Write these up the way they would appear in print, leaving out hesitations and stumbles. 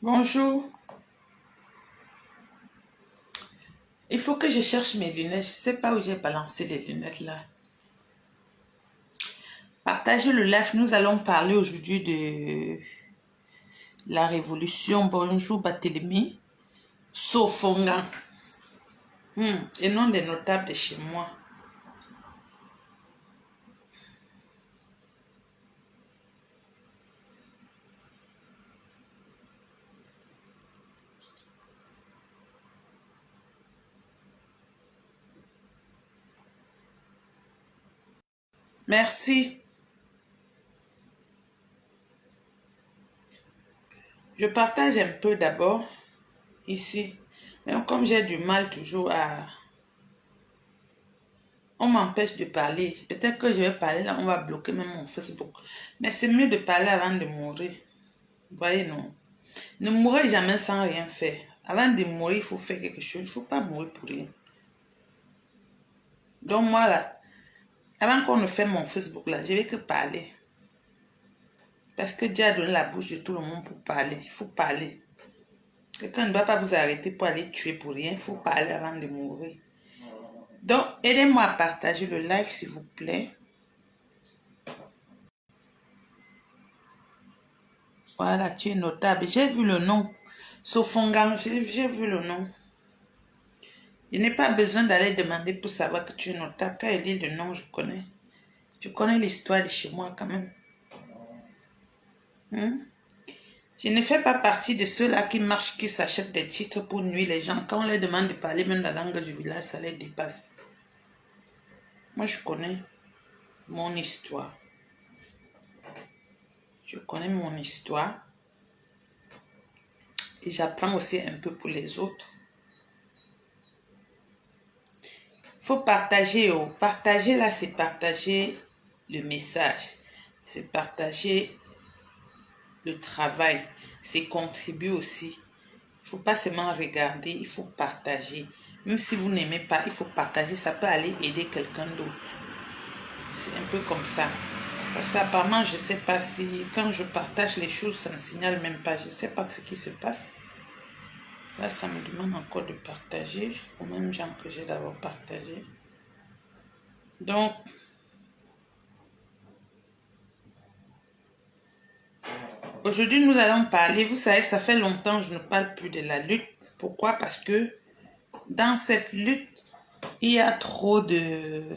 Bonjour. Il faut que je cherche mes lunettes. Je ne sais pas où j'ai balancé les lunettes là. Partagez le live. Nous allons parler aujourd'hui de la révolution. Bonjour Barthélemy. Sofonga. Et non des notables de chez moi. Merci. Je partage un peu d'abord ici. Mais comme j'ai du mal toujours à... On m'empêche de parler. Peut-être que je vais parler là, on va bloquer même mon Facebook. Mais c'est mieux de parler avant de mourir. Vous voyez, non? Ne mourrez jamais sans rien faire. Avant de mourir, il faut faire quelque chose. Il ne faut pas mourir pour rien. Donc moi, là, avant qu'on ne fait mon Facebook, là, je vais que parler. Parce que Dieu a donné la bouche de tout le monde pour parler. Il faut parler. Quelqu'un ne va pas vous arrêter pour aller tuer pour rien. Il faut parler avant de mourir. Donc, aidez-moi à partager le like, s'il vous plaît. Voilà, tu es notable. J'ai vu le nom. Sofongang, j'ai vu le nom. Je n'ai pas besoin d'aller demander pour savoir que tu es notable. Quand il dit le nom, je connais. Je connais l'histoire de chez moi quand même. Je ne fais pas partie de ceux-là qui marchent, qui s'achètent des titres pour nuire les gens. Quand on leur demande de parler même la langue du village, ça les dépasse. Moi, je connais mon histoire. Je connais mon histoire. Et j'apprends aussi un peu pour les autres. Il faut partager. Oh. Partager là, c'est partager le message. C'est partager le travail. C'est contribuer aussi. Il ne faut pas seulement regarder, il faut partager. Même si vous n'aimez pas, il faut partager. Ça peut aller aider quelqu'un d'autre. C'est un peu comme ça. Parce qu'apparemment, je ne sais pas si quand je partage les choses, ça ne signale même pas. Je ne sais pas ce qui se passe. Là, ça me demande encore de partager aux mêmes gens que j'ai d'abord partagé. Donc, aujourd'hui, nous allons parler. Vous savez, ça fait longtemps que je ne parle plus de la lutte. Pourquoi? Parce que dans cette lutte, il y a trop de...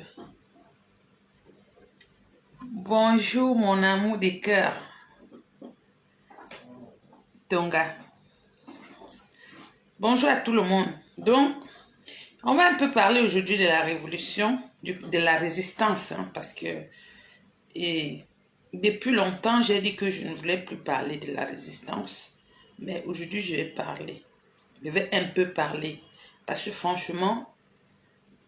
Bonjour, mon amour des cœurs. Tonga. Bonjour à tout le monde. Donc, on va un peu parler aujourd'hui de la révolution, de la résistance, hein, parce que depuis longtemps, j'ai dit que je ne voulais plus parler de la résistance, mais aujourd'hui, je vais parler. Je vais un peu parler, parce que franchement,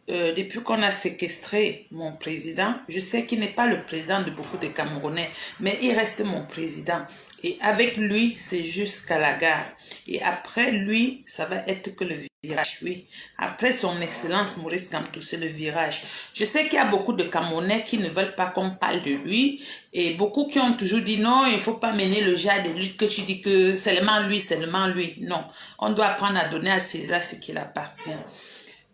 depuis qu'on a séquestré mon président, je sais qu'il n'est pas le président de beaucoup de Camerounais, mais il reste mon président. Et avec lui, c'est jusqu'à la gare. Et après lui, ça va être que le virage, oui. Après son excellence Maurice Kamto, c'est le virage. Je sais qu'il y a beaucoup de Camerounais qui ne veulent pas qu'on parle de lui. Et beaucoup qui ont toujours dit non, il ne faut pas mener le genre de lutte que tu dis que seulement lui, seulement lui. Non, on doit apprendre à donner à César ce qui appartient.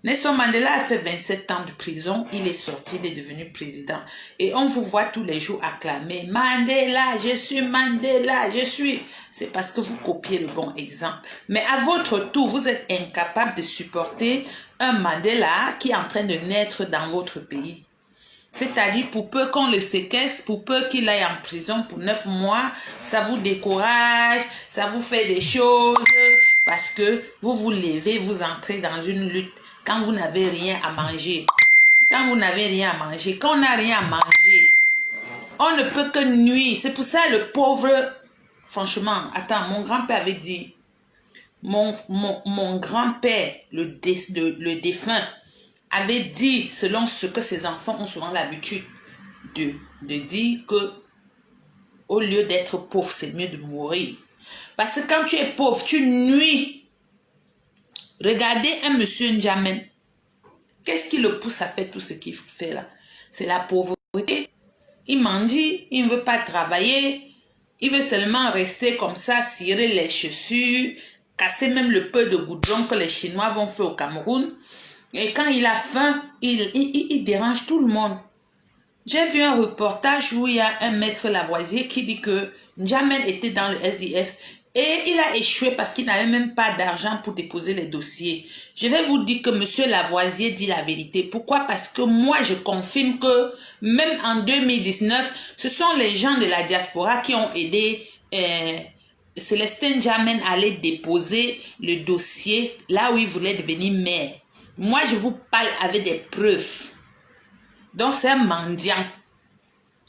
Nelson Mandela a fait 27 ans de prison, il est sorti, il est devenu président. Et on vous voit tous les jours acclamer « Mandela, je suis Mandela, je suis... » C'est parce que vous copiez le bon exemple. Mais à votre tour, vous êtes incapable de supporter un Mandela qui est en train de naître dans votre pays. C'est-à-dire, pour peu qu'on le séquestre, pour peu qu'il aille en prison pour 9 mois, ça vous décourage, ça vous fait des choses, parce que vous vous levez, vous entrez dans une lutte quand vous n'avez rien à manger. Quand vous n'avez rien à manger, quand on n'a rien à manger, on ne peut que nuire. C'est pour ça le pauvre, franchement, attends, mon grand-père avait dit, mon grand-père, le défunt, avait dit, selon ce que ses enfants ont souvent l'habitude de dire, que au lieu d'être pauvre, c'est mieux de mourir. Parce que quand tu es pauvre, tu nuis. Regardez un monsieur N'Djamène. Qu'est-ce qui le pousse à faire tout ce qu'il fait là? C'est la pauvreté. Il mendie, il ne veut pas travailler. Il veut seulement rester comme ça, cirer les chaussures, casser même le peu de goudron que les Chinois vont faire au Cameroun. Et quand il a faim, il dérange tout le monde. J'ai vu un reportage où il y a un maître Lavoisier qui dit que N'Djamène était dans le SDF et il a échoué parce qu'il n'avait même pas d'argent pour déposer les dossiers. Je vais vous dire que monsieur Lavoisier dit la vérité. Pourquoi? Parce que moi, je confirme que même en 2019, ce sont les gens de la diaspora qui ont aidé Célestin N'Djamène à aller déposer le dossier là où il voulait devenir maire. Moi, je vous parle avec des preuves. Donc, c'est un mendiant.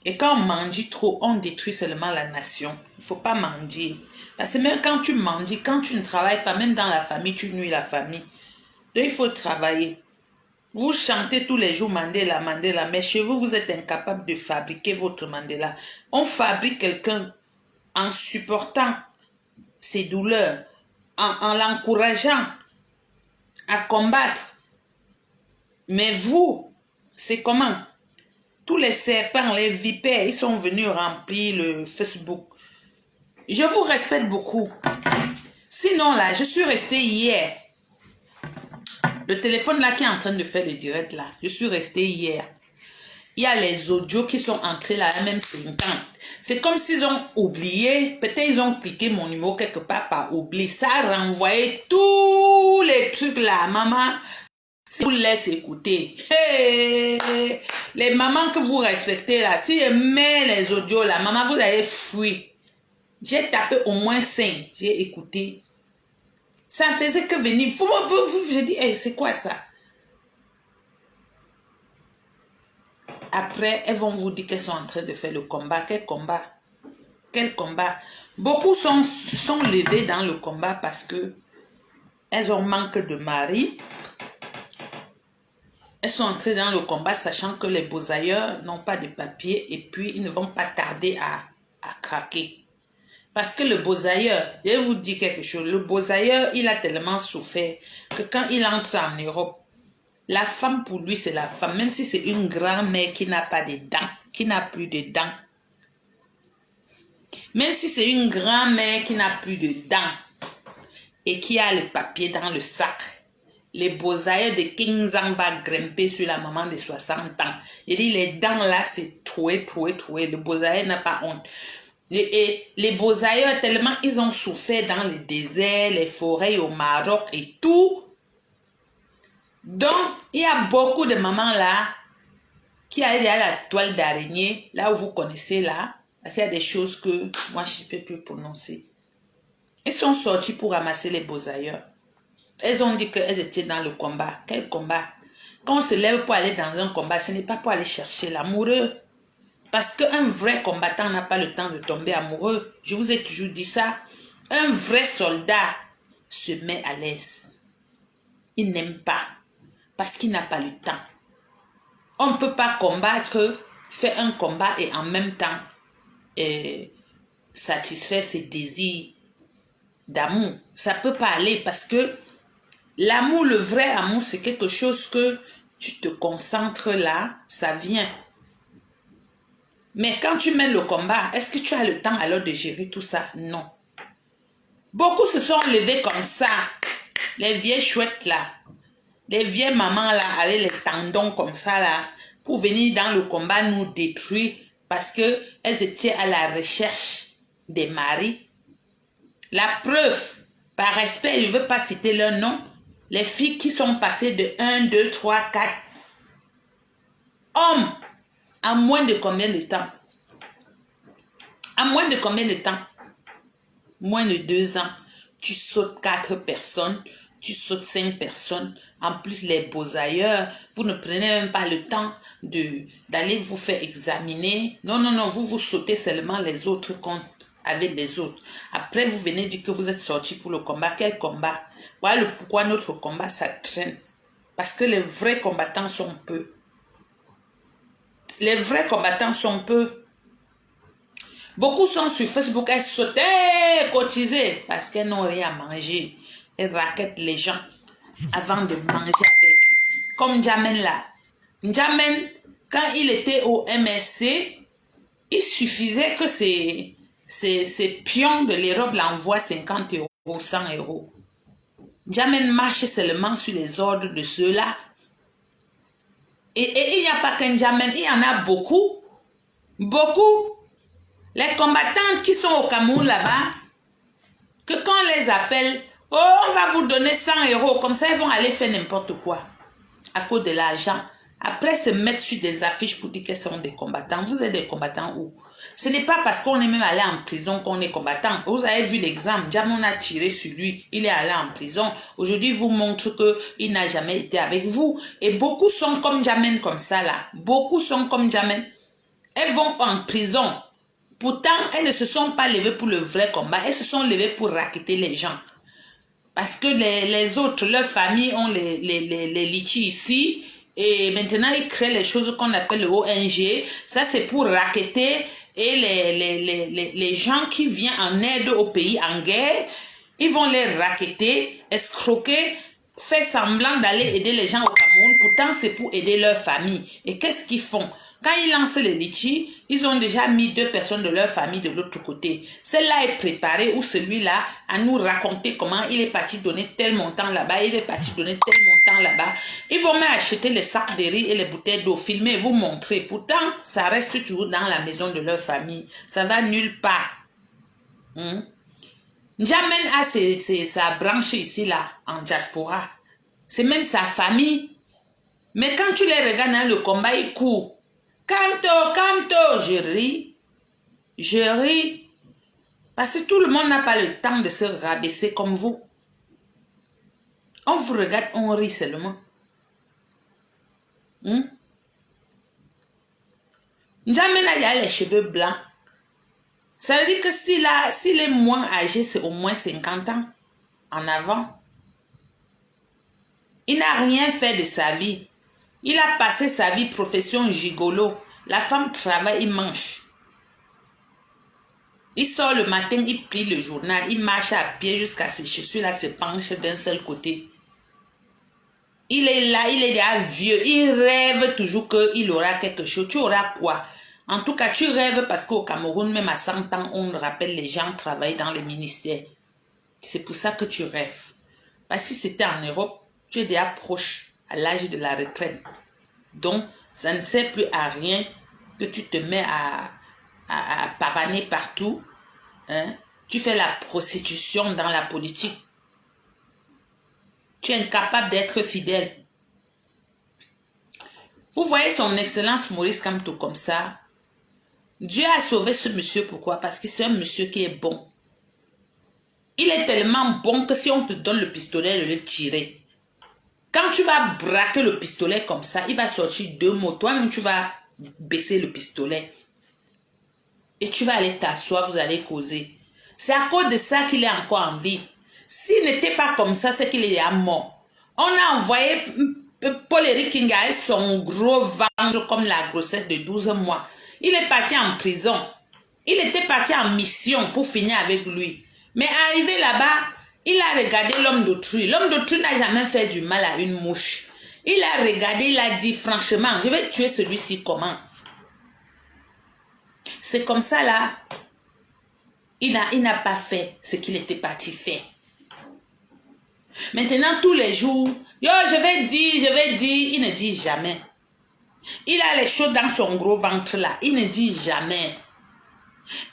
Et quand on mendie trop, on détruit seulement la nation. Il ne faut pas mendier. Parce que même quand tu mendies, quand tu ne travailles pas, même dans la famille, tu nuis la famille. Donc, il faut travailler. Vous chantez tous les jours Mandela, Mandela, mais chez vous, vous êtes incapable de fabriquer votre Mandela. On fabrique quelqu'un en supportant ses douleurs, en l'encourageant à combattre. Mais vous, c'est comment? Tous les serpents, les vipères, ils sont venus remplir le Facebook. Je vous respecte beaucoup. Sinon, là, je suis restée hier. Le téléphone là qui est en train de faire le direct là, je suis restée hier. Il y a les audios qui sont entrés là, même 50. C'est comme s'ils ont oublié, peut-être ils ont cliqué mon numéro quelque part par oubli. Ça a renvoyé tous les trucs là, maman. Si vous laissez écouter, hey, les mamans que vous respectez là, si je mets les audios là, maman, vous avez fui. J'ai tapé au moins 5, j'ai écouté. Ça ne faisait que venir. J'ai dit, hey, c'est quoi ça? Après, elles vont vous dire qu'elles sont en train de faire le combat. Quel combat? Quel combat? Beaucoup sont levés dans le combat parce que elles ont manque de mari. Elles sont entrées dans le combat sachant que les beaux ailleurs n'ont pas de papier et puis ils ne vont pas tarder à craquer. Parce que le beaux ailleurs, je vais vous dire quelque chose, le beaux ailleurs, il a tellement souffert que quand il entre en Europe, la femme pour lui c'est la femme, même si c'est une grand-mère qui n'a pas de dents, qui n'a plus de dents. Même si c'est une grand-mère qui n'a plus de dents et qui a le papier dans le sac, les beaux-ailleurs de 15 ans va grimper sur la maman de 60 ans. Il dit, les dents là, c'est troué. Le beaux-ailleurs n'a pas honte. Les beaux-ailleurs, tellement ils ont souffert dans le désert, les forêts au Maroc et tout. Donc, il y a beaucoup de mamans là qui allaient à la toile d'araignée, là où vous connaissez là, parce qu'il y a des choses que moi je ne peux plus prononcer. Ils sont sortis pour ramasser les beaux-ailleurs. Elles ont dit qu'elles étaient dans le combat. Quel combat? Quand on se lève pour aller dans un combat, ce n'est pas pour aller chercher l'amoureux. Parce qu'un vrai combattant n'a pas le temps de tomber amoureux. Je vous ai toujours dit ça. Un vrai soldat se met à l'aise. Il n'aime pas. Parce qu'il n'a pas le temps. On ne peut pas combattre, faire un combat et en même temps satisfaire ses désirs d'amour. Ça ne peut pas aller parce que l'amour, le vrai amour, c'est quelque chose que tu te concentres là, ça vient. Mais quand tu mets le combat, est-ce que tu as le temps alors de gérer tout ça? Non. Beaucoup se sont levés comme ça. Les vieilles chouettes là. Les vieilles mamans là, avec les tendons comme ça là, pour venir dans le combat nous détruire parce qu'elles étaient à la recherche des maris. La preuve, par respect, je ne veux pas citer leur nom, les filles qui sont passées de 1, 2, 3, 4 hommes en moins de combien de temps? En moins de combien de temps? Moins de 2 ans. Tu sautes 4 personnes, tu sautes 5 personnes. En plus, les beaux ailleurs, vous ne prenez même pas le temps d'aller vous faire examiner. Non, non, non, vous sautez seulement les autres comptes avec les autres. Après, vous venez dire que vous êtes sortis pour le combat. Quel combat? Voilà le pourquoi notre combat, ça traîne. Parce que les vrais combattants sont peu. Les vrais combattants sont peu. Beaucoup sont sur Facebook, elles sautent, cotisées, parce qu'elles n'ont rien à manger. Elles raquettent les gens avant de manger avec. Comme N'Djamène là. N'Djamène, quand il était au MSC, il suffisait que ses ces pions de l'Europe l'envoient 50 euros, 100 euros. N'Djamène marche seulement sur les ordres de ceux-là. Et il n'y a pas qu'un N'Djamène, il y en a beaucoup. Beaucoup. Les combattantes qui sont au Cameroun là-bas, que quand on les appelle, oh, on va vous donner 100 euros, comme ça ils vont aller faire n'importe quoi. À cause de l'argent. Après se mettre sur des affiches pour dire qu'elles sont des combattants. Vous êtes des combattants où? Ce n'est pas parce qu'on est même allé en prison qu'on est combattant. Vous avez vu l'exemple. Djamon a tiré sur lui. Il est allé en prison. Aujourd'hui, il vous montre qu'il n'a jamais été avec vous. Et beaucoup sont comme Djamène comme ça là. Beaucoup sont comme Djamène. Elles vont en prison. Pourtant, elles ne se sont pas levées pour le vrai combat. Elles se sont levées pour racketter les gens. Parce que les autres, leurs familles ont les litchis ici. Et maintenant, ils créent les choses qu'on appelle le ONG. Ça, c'est pour racketter et les gens qui viennent en aide au pays en guerre. Ils vont les racketter, escroquer, faire semblant d'aller aider les gens au Cameroun. Pourtant, c'est pour aider leur famille. Et qu'est-ce qu'ils font? Quand ils lancent les litchis, ils ont déjà mis 2 personnes de leur famille de l'autre côté. Celle-là est préparée ou celui-là à nous raconter comment il est parti donner tel montant là-bas, il est parti donner tel montant là-bas. Ils vont même acheter les sacs de riz et les bouteilles d'eau, filmer et vous montrer. Pourtant, ça reste toujours dans la maison de leur famille. Ça va nulle part. N'Djamène a sa branche ici là, en diaspora. C'est même sa famille. Mais quand tu les regardes dans le combat, ils courent. Canto, je ris, parce que tout le monde n'a pas le temps de se rabaisser comme vous. On vous regarde, on rit seulement. N'Djamène a les cheveux blancs. Ça veut dire que s'il est moins âgé, c'est au moins 50 ans en avant. Il n'a rien fait de sa vie. Il a passé sa vie profession gigolo. La femme travaille, il mange. Il sort le matin, il plie le journal, il marche à pied jusqu'à ses chaussures, là se penche d'un seul côté. Il est là, il est déjà vieux, il rêve toujours qu'il aura quelque chose. Tu auras quoi? En tout cas, tu rêves parce qu'au Cameroun, même à 100 ans, on rappelle les gens travaillent dans les ministères. C'est pour ça que tu rêves. Parce que si c'était en Europe, tu es déjà proche à l'âge de la retraite. Donc, ça ne sert plus à rien que tu te mets à pavaner partout. Hein? Tu fais la prostitution dans la politique. Tu es incapable d'être fidèle. Vous voyez son excellence Maurice Kamto comme ça. Dieu a sauvé ce monsieur. Pourquoi? Parce que c'est un monsieur qui est bon. Il est tellement bon que si on te donne le pistolet, de le tirer. Quand tu vas braquer le pistolet comme ça, il va sortir 2 mots. Toi-même, tu vas baisser le pistolet. Et tu vas aller t'asseoir, vous allez causer. C'est à cause de ça qu'il est encore en vie. S'il n'était pas comme ça, c'est qu'il est déjà mort. On a envoyé Paul-Éric Kinga avec son gros ventre comme la grossesse de 12 mois. Il est parti en prison. Il était parti en mission pour finir avec lui. Mais arrivé là-bas, il a regardé l'homme d'autrui. L'homme d'autrui n'a jamais fait du mal à une mouche. Il a regardé, il a dit franchement, je vais tuer celui-ci comment? C'est comme ça là, il n'a pas fait ce qu'il était parti faire. Maintenant, tous les jours, yo, je vais dire, il ne dit jamais. Il a les choses dans son gros ventre là, il ne dit jamais.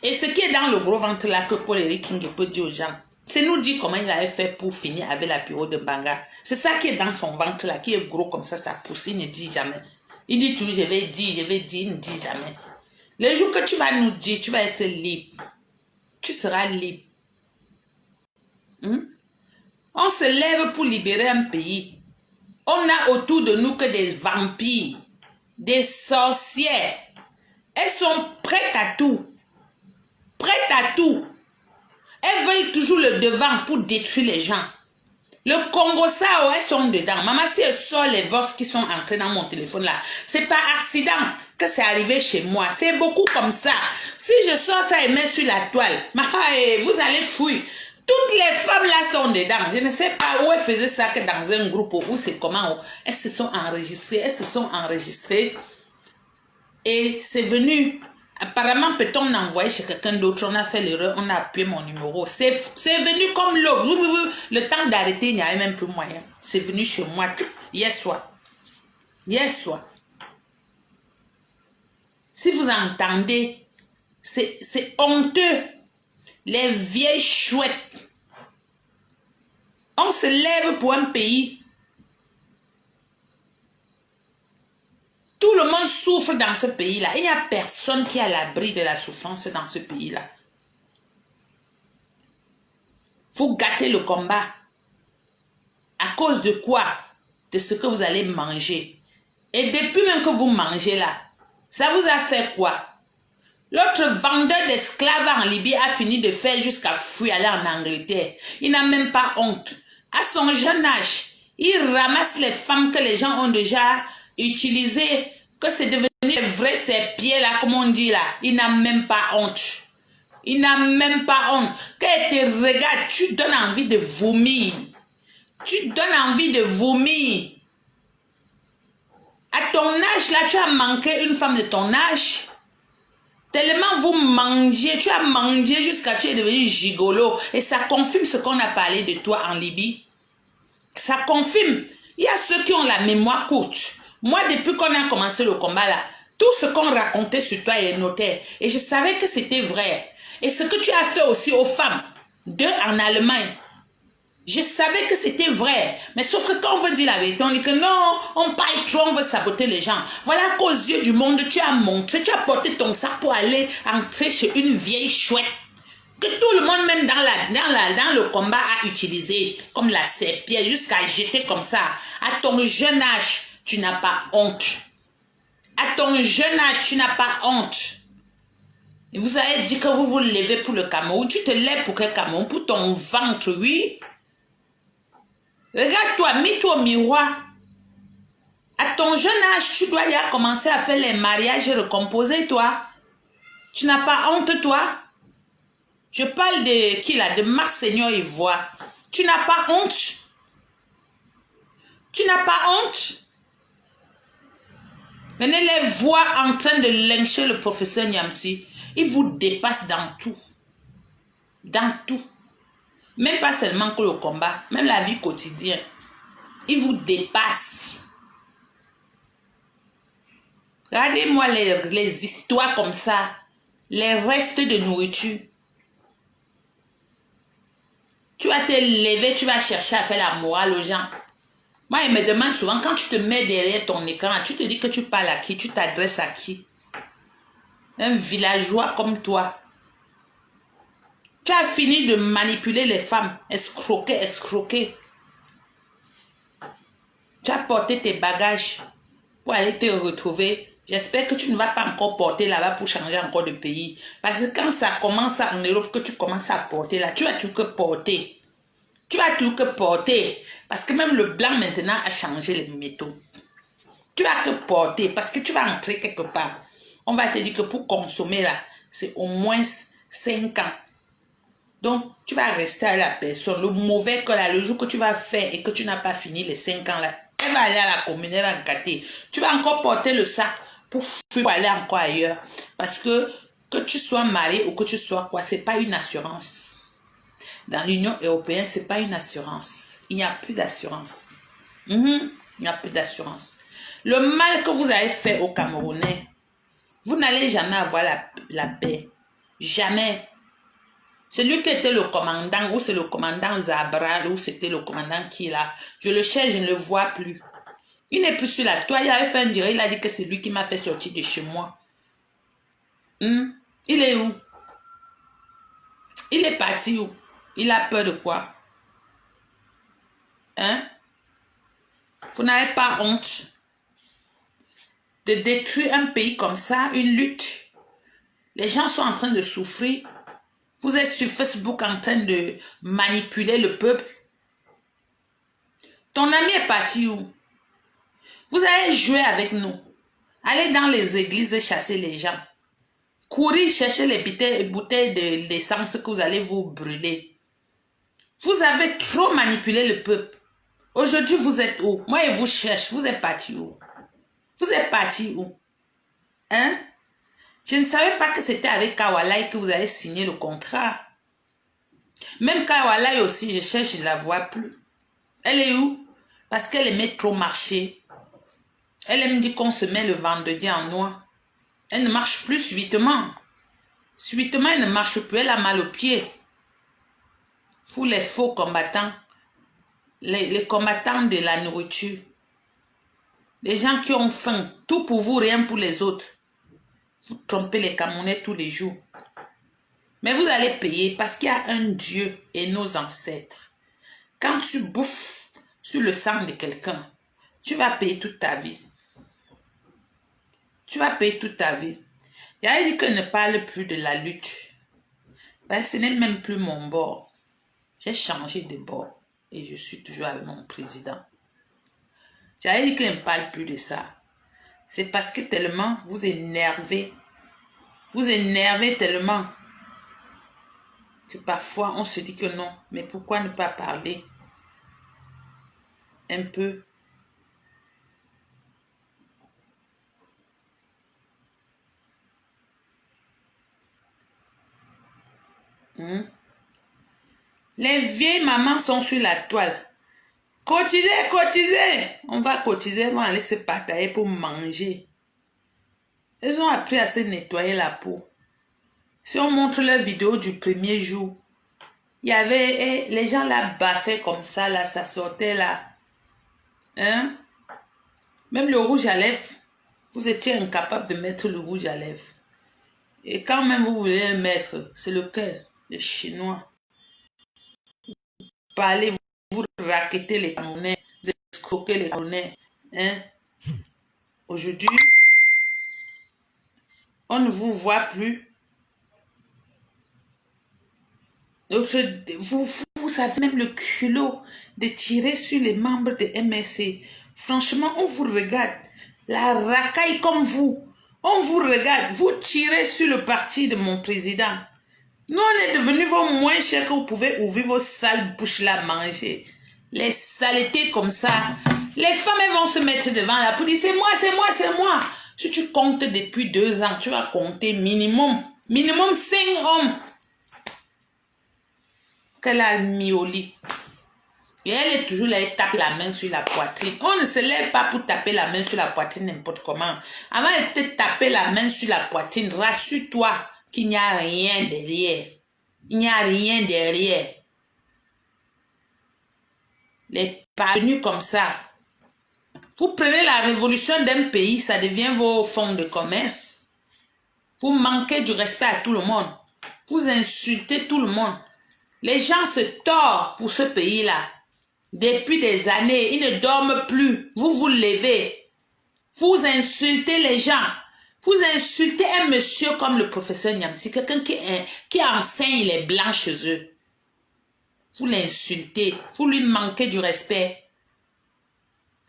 Et ce qui est dans le gros ventre là que Paul-Éric King peut dire aux gens, c'est nous dire comment il avait fait pour finir avec la période de Mbanga. C'est ça qui est dans son ventre là, qui est gros comme ça pousse, il ne dit jamais. Il dit toujours, je vais dire, il ne dit jamais. Le jour que tu vas nous dire, tu vas être libre. Tu seras libre. On se lève pour libérer un pays. On a autour de nous que des vampires, des sorcières. Elles sont prêtes à tout. Prêtes à tout. Elles veulent toujours le devant pour détruire les gens. Le Congo, ça, elles sont dedans. Maman, si elle sort les voix qui sont entrés dans mon téléphone là, c'est par accident que c'est arrivé chez moi. C'est beaucoup comme ça. Si je sors ça et mets sur la toile, vous allez fouiller. Toutes les femmes là sont dedans. Je ne sais pas où elles faisaient ça que dans un groupe où c'est comment. Elles se sont enregistrées. Et c'est venu Apparemment, peut-on envoyer chez quelqu'un d'autre, on a fait l'erreur, on a appuyé mon numéro. C'est venu comme l'eau. Le temps d'arrêter, il n'y avait même plus moyen. C'est venu chez moi hier soir. Hier soir. Si vous entendez, c'est honteux. Les vieilles chouettes. On se lève pour un pays. Tout le monde souffre dans ce pays-là. Il n'y a personne qui est à l'abri de la souffrance dans ce pays-là. Vous gâtez le combat. À cause de quoi? De ce que vous allez manger. Et depuis même que vous mangez là, ça vous a fait quoi? L'autre vendeur d'esclaves en Libye a fini de faire jusqu'à fuir aller en Angleterre. Il n'a même pas honte. À son jeune âge, il ramasse les femmes que les gens ont déjà utilisées, que c'est devenu vrai ces pieds-là, comme on dit là. Il n'a même pas honte. Il n'a même pas honte. Quand il te regarde, tu donnes envie de vomir. Tu donnes envie de vomir. À ton âge, là, tu as manqué une femme de ton âge. Tellement vous mangez, tu as mangé jusqu'à tu es devenu gigolo. Et ça confirme ce qu'on a parlé de toi en Libye. Ça confirme. Il y a ceux qui ont la mémoire courte. Moi, depuis qu'on a commencé le combat là, tout ce qu'on racontait sur toi est noté. Et je savais que c'était vrai. Et ce que tu as fait aussi aux femmes, en Allemagne, je savais que c'était vrai. Mais sauf que quand on veut dire la vérité, on dit que non, on parle trop, on veut saboter les gens. Voilà qu'aux yeux du monde, tu as montré, tu as porté ton sac pour aller entrer chez une vieille chouette. Que tout le monde, même dans le combat, a utilisé comme la serpillère, jusqu'à jeter comme ça. À ton jeune âge, tu n'as pas honte. À ton jeune âge, tu n'as pas honte. Et vous avez dit que vous vous levez pour le Cameroun. Tu te lèves pour quel Cameroun? Pour ton ventre, oui. Regarde-toi, mets-toi au miroir. À ton jeune âge, tu dois déjà commencer à faire les mariages recomposés, toi. Tu n'as pas honte, toi. Je parle de qui là? De Monseigneur Ivoire. Tu n'as pas honte. Tu n'as pas honte. Venez les voir en train de lyncher le professeur Niamsi. Il vous dépasse dans tout. Dans tout. Même pas seulement que le combat, même la vie quotidienne. Il vous dépasse. Regardez-moi les histoires comme ça. Les restes de nourriture. Tu vas te lever, tu vas chercher à faire la morale aux gens. Moi, il me demande souvent, quand tu te mets derrière ton écran, tu te dis que tu parles à qui, tu t'adresses à qui? Un villageois comme toi. Tu as fini de manipuler les femmes, escroquer. Tu as porté tes bagages pour aller te retrouver. J'espère que tu ne vas pas encore porter là-bas pour changer encore de pays. Parce que quand ça commence en Europe, que tu commences à porter là, tu as tout que porter. Tu as tout que porter. Parce que même le blanc maintenant a changé les métaux. Tu as que porter parce que tu vas entrer quelque part. On va te dire que pour consommer là, c'est au moins 5 ans. Donc, tu vas rester à la personne. Le mauvais que là, le jour que tu vas faire et que tu n'as pas fini les 5 ans là, elle va aller à la commune, elle va gâter. Tu vas encore porter le sac pour aller encore ailleurs. Parce que tu sois marié ou que tu sois quoi, c'est pas une assurance. Dans l'Union européenne, c'est pas une assurance. Il n'y a plus d'assurance. Il n'y a plus d'assurance. Le mal que vous avez fait aux Camerounais, vous n'allez jamais avoir la paix. Jamais. Celui qui était le commandant, ou c'est le commandant Zabra, ou c'était le commandant qui est là, je le cherche, je ne le vois plus. Il n'est plus sur la toile, il avait fait un direct, il a dit que c'est lui qui m'a fait sortir de chez moi. Il est où? Il est parti où? Il a peur de quoi? Vous n'avez pas honte de détruire un pays comme ça, une lutte? Les gens sont en train de souffrir. Vous êtes sur Facebook en train de manipuler le peuple. Ton ami est parti où? Vous allez jouer avec nous. Allez dans les églises et chasser les gens. Courir chercher les bouteilles d'essence que vous allez vous brûler. Vous avez trop manipulé le peuple. Aujourd'hui, vous êtes où? Moi, je vous cherche. Vous êtes parti où? Vous êtes parti où? Je ne savais pas que c'était avec Kawalai que vous avez signé le contrat. Même Kawalai aussi, je cherche, je ne la vois plus. Elle est où? Parce qu'elle aimait trop marcher. Elle aime dire qu'on se met le vendredi en noir. Elle ne marche plus subitement. Subitement, elle ne marche plus, elle a mal aux pieds. Pour les faux combattants, les combattants de la nourriture, les gens qui ont faim, tout pour vous, rien pour les autres. Vous trompez les Camerounais tous les jours. Mais vous allez payer parce qu'il y a un Dieu et nos ancêtres. Quand tu bouffes sur le sang de quelqu'un, tu vas payer toute ta vie. Tu vas payer toute ta vie. Il dit que ne parle plus de la lutte. Ben, ce n'est même plus mon bord. J'ai changé de bord et je suis toujours avec mon président. J'avais dit qu'il ne parle plus de ça. C'est parce que tellement vous énervez. Vous énervez tellement que parfois on se dit que non. Mais pourquoi ne pas parler un peu? Les vieilles mamans sont sur la toile. Cotisez, cotisez. On va cotiser, on va aller se batailler pour manger. Elles ont appris à se nettoyer la peau. Si on montre leur vidéo du premier jour, il y avait, les gens là baffaient comme ça, là, ça sortait là. Hein? Même le rouge à lèvres, vous étiez incapable de mettre le rouge à lèvres. Et quand même vous voulez le mettre, c'est lequel? Le chinois. Parlez, vous raquettez les Camerounais, vous escroquez les Camerounais. Hein? Aujourd'hui, on ne vous voit plus. Donc, vous avez même le culot de tirer sur les membres de MSC. Franchement, on vous regarde. La racaille comme vous. On vous regarde. Vous tirez sur le parti de mon président. Nous, on est devenus vos moins chers que vous pouvez ouvrir vos sales bouches là, manger. Les saletés comme ça. Les femmes, elles vont se mettre devant là pour dire c'est moi, c'est moi, c'est moi. Si tu comptes depuis 2 ans, tu vas compter minimum 5 hommes qu'elle a mis au lit. Et elle est toujours là, elle tape la main sur la poitrine. On ne se lève pas pour taper la main sur la poitrine n'importe comment. Avant de te taper la main sur la poitrine, rassure-toi qu'il n'y a rien derrière. Il n'y a rien derrière. Les parvenus comme ça. Vous prenez la révolution d'un pays, ça devient vos fonds de commerce. Vous manquez du respect à tout le monde. Vous insultez tout le monde. Les gens se tordent pour ce pays-là. Depuis des années, ils ne dorment plus. Vous vous levez. Vous insultez les gens. Vous insultez un monsieur comme le professeur Nyamsi, quelqu'un qui enseigne les blancs chez eux. Vous l'insultez. Vous lui manquez du respect.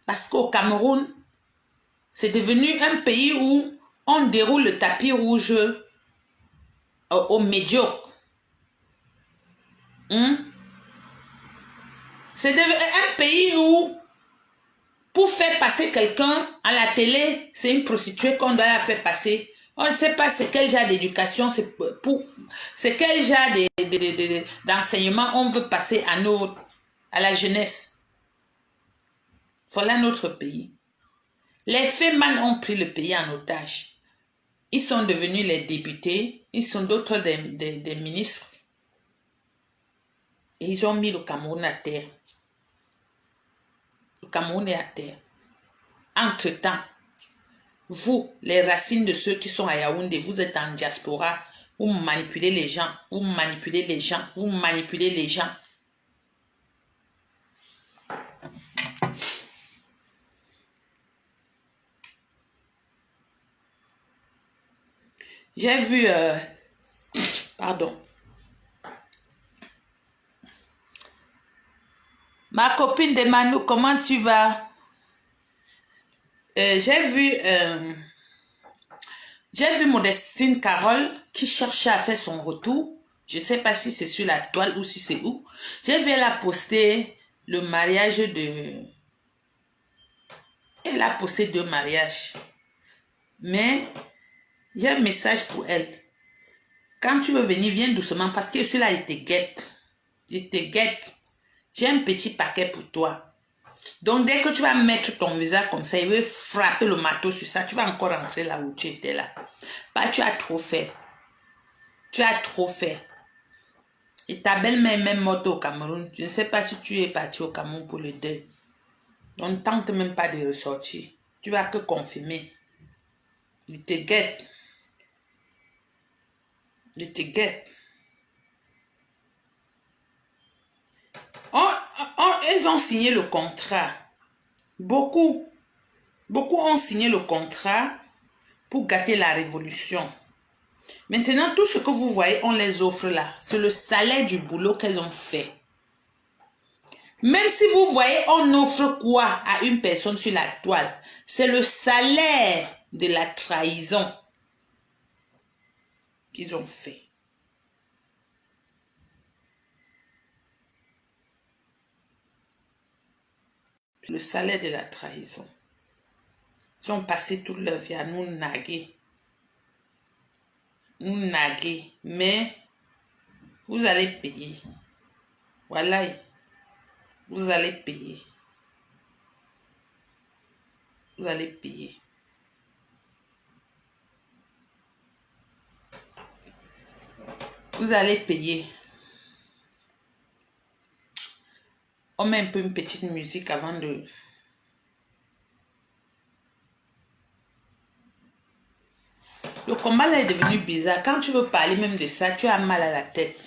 Parce qu'au Cameroun, c'est devenu un pays où on déroule le tapis rouge aux médiocres. C'est un pays où, pour faire passer quelqu'un à la télé, c'est une prostituée qu'on doit la faire passer. On ne sait pas c'est quel genre d'éducation, c'est quel genre d'enseignement on veut passer à la jeunesse. Voilà notre pays. Les Féman ont pris le pays en otage. Ils sont devenus les députés, ils sont d'autres des ministres. Et ils ont mis le Cameroun à terre. Le Cameroun est à terre. Entre-temps, vous, les racines de ceux qui sont à Yaoundé, vous êtes en diaspora, vous manipulez les gens, vous manipulez les gens, vous manipulez les gens. J'ai vu, pardon, ma copine de Manu, comment tu vas? J'ai vu Modestine Carole qui cherchait à faire son retour. Je ne sais pas si c'est sur la toile ou si c'est où. J'ai vu elle a posté le mariage de... Elle a posté 2 mariages. Mais Il y a un message pour elle. Quand tu veux venir, viens doucement parce que celui-là, il te guette. Il te guette. J'ai un petit paquet pour toi. Donc, dès que tu vas mettre ton visage comme ça, il veut frapper le marteau sur ça. Tu vas encore rentrer là où tu étais là. Bah, tu as trop fait. Tu as trop fait. Et ta belle-mère est même morte au Cameroun. Je ne sais pas si tu es parti au Cameroun pour le deuil. Donc, ne tente même pas de ressortir. Tu vas que confirmer. Il te guette. Il te guette. Ils ont signé le contrat. Beaucoup ont signé le contrat pour gâter la révolution. Maintenant, tout ce que vous voyez, on les offre là. C'est le salaire du boulot qu'elles ont fait. Même si vous voyez, on offre quoi à une personne sur la toile? C'est le salaire de la trahison qu'ils ont fait. Le salaire de la trahison. Ils ont passé toute leur vie à nous naguer. Nous naguer. Mais vous allez payer. Voilà. Vous allez payer. Vous allez payer. Vous allez payer. On met un peu une petite musique avant de... Le combat là est devenu bizarre. Quand tu veux parler même de ça, tu as mal à la tête.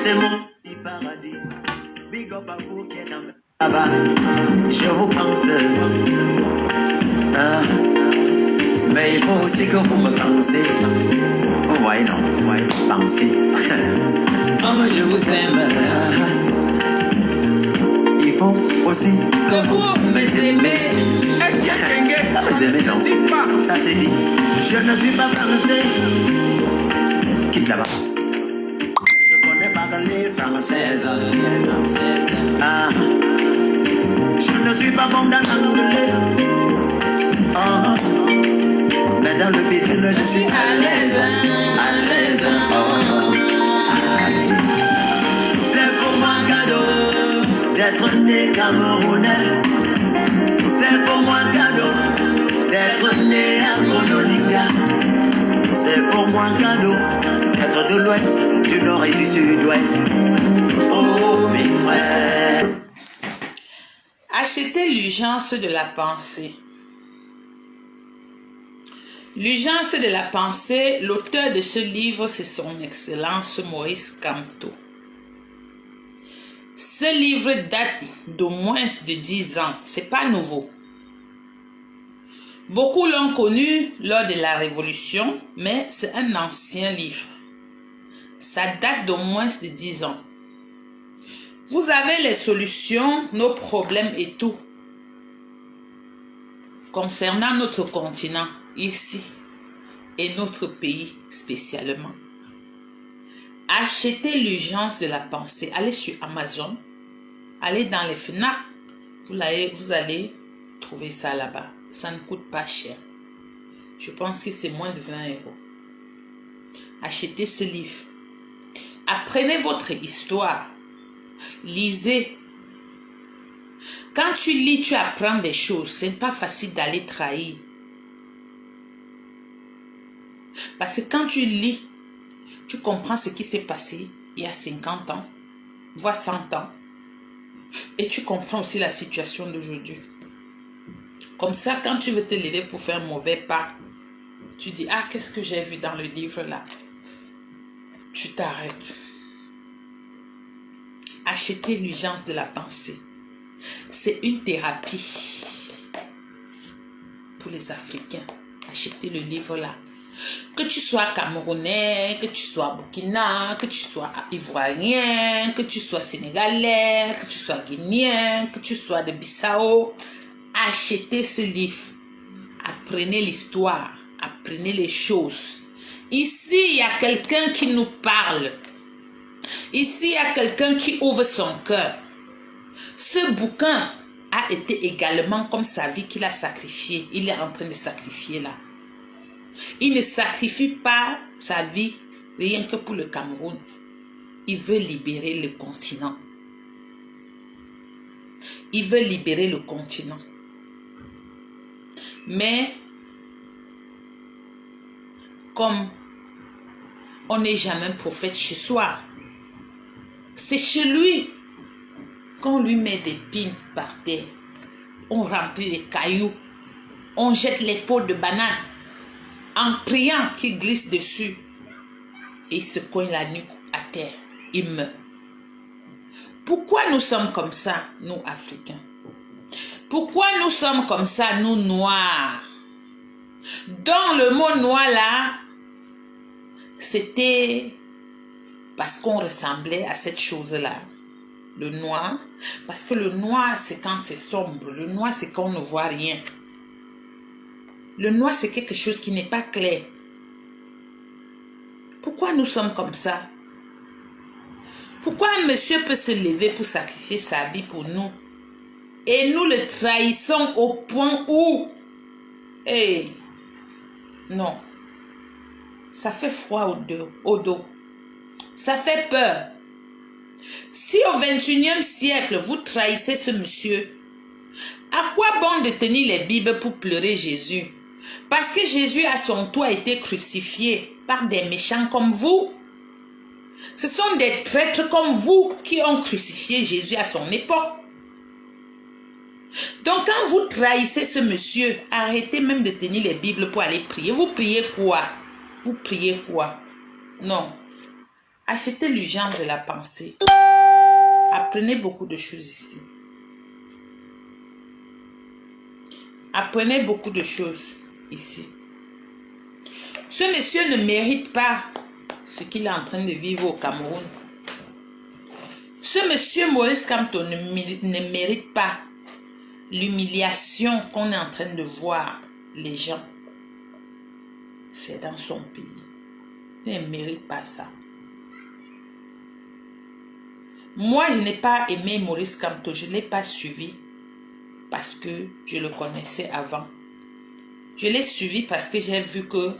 C'est mon petit paradis. Big up à vous qui êtes là-bas. Je vous pense. Mais il faut aussi que vous me pensez. Vous voyez, non? Vous voyez, pensez. Oh, je vous aime. Il faut aussi que vous m'aimez. Vous aimez, non? Ça c'est dit. Je ne suis pas français. Quitte là-bas. Parler française. Ah, je ne suis pas bon dans l'anglais. Oh, mais dans le bidule, je suis à l'aise. À l'aise. Oh, c'est pour moi un cadeau d'être né camerounais. C'est pour moi un cadeau d'être né à Monolinga. C'est pour moi un cadeau d'être de l'ouest, du nord et du sud-ouest. Oh mes frères. Achetez l'urgence de la pensée. L'urgence de la pensée, l'auteur de ce livre, c'est son Excellence Maurice Kamto. Ce livre date d'au moins de 10 ans. C'est pas nouveau. Beaucoup l'ont connu lors de la Révolution, mais c'est un ancien livre. Ça date d'au moins de 10 ans. Vous avez les solutions, nos problèmes et tout. Concernant notre continent, ici, et notre pays spécialement. Achetez l'urgence de la pensée. Allez sur Amazon, allez dans les FNAC, vous allez trouver ça là-bas. Ça ne coûte pas cher. Je pense que c'est moins de 20 €. Achetez ce livre. Apprenez votre histoire. Lisez. Quand tu lis, tu apprends des choses. Ce n'est pas facile d'aller trahir. Parce que quand tu lis, tu comprends ce qui s'est passé il y a 50 ans, voire 100 ans. Et tu comprends aussi la situation d'aujourd'hui. Comme ça, quand tu veux te lever pour faire un mauvais pas, tu dis, ah, qu'est-ce que j'ai vu dans le livre là? Tu t'arrêtes. Achetez l'urgence de la pensée. C'est une thérapie pour les Africains. Achetez le livre là. Que tu sois camerounais, que tu sois burkina, que tu sois ivoirien, que tu sois sénégalais, que tu sois guinéen, que tu sois de Bissau, achetez ce livre. Apprenez l'histoire, apprenez les choses. Ici, il y a quelqu'un qui nous parle. Ici, il y a quelqu'un qui ouvre son cœur. Ce bouquin a été également comme sa vie qu'il a sacrifié. Il est en train de sacrifier là. Il ne sacrifie pas sa vie rien que pour le Cameroun. Il veut libérer le continent. Il veut libérer le continent. Mais comme on n'est jamais prophète chez soi, c'est chez lui qu'on lui met des pins par terre. On remplit les cailloux. On jette les pots de banane en priant qu'il glisse dessus. Et il se cogne la nuque à terre. Il meurt. Pourquoi nous sommes comme ça, nous Africains? Pourquoi nous sommes comme ça, nous Noirs? Dans le mot noir là, c'était parce qu'on ressemblait à cette chose-là. Le noir, parce que le noir c'est quand c'est sombre. Le noir c'est quand on ne voit rien. Le noir c'est quelque chose qui n'est pas clair. Pourquoi nous sommes comme ça? Pourquoi un monsieur peut se lever pour sacrifier sa vie pour nous? Et nous le trahissons au point où... Hey, non. Ça fait froid au dos. Ça fait peur. Si au 21e siècle, vous trahissez ce monsieur, à quoi bon de tenir les Bibles pour pleurer Jésus? Parce que Jésus à son tour a été crucifié par des méchants comme vous. Ce sont des traîtres comme vous qui ont crucifié Jésus à son époque. Donc quand vous trahissez ce monsieur, arrêtez même de tenir les Bibles pour aller prier. Vous priez quoi? Vous priez quoi? Non. Achetez l'urgence de la pensée. Apprenez beaucoup de choses ici. Apprenez beaucoup de choses ici. Ce monsieur ne mérite pas ce qu'il est en train de vivre au Cameroun. Ce monsieur Maurice Kamto ne mérite pas l'humiliation qu'on est en train de voir les gens faire dans son pays. Il ne mérite pas ça. Moi, je n'ai pas aimé Maurice Kamto, je ne l'ai pas suivi parce que je le connaissais avant. Je l'ai suivi parce que j'ai vu que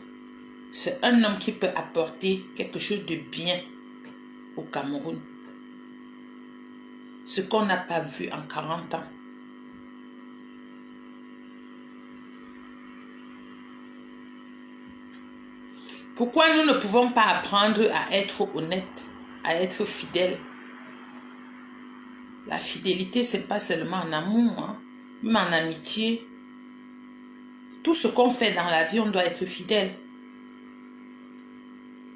c'est un homme qui peut apporter quelque chose de bien au Cameroun. Ce qu'on n'a pas vu en 40 ans. Pourquoi nous ne pouvons pas apprendre à être honnêtes, à être fidèles? La fidélité, ce n'est pas seulement en amour, hein, même en amitié. Tout ce qu'on fait dans la vie, on doit être fidèle.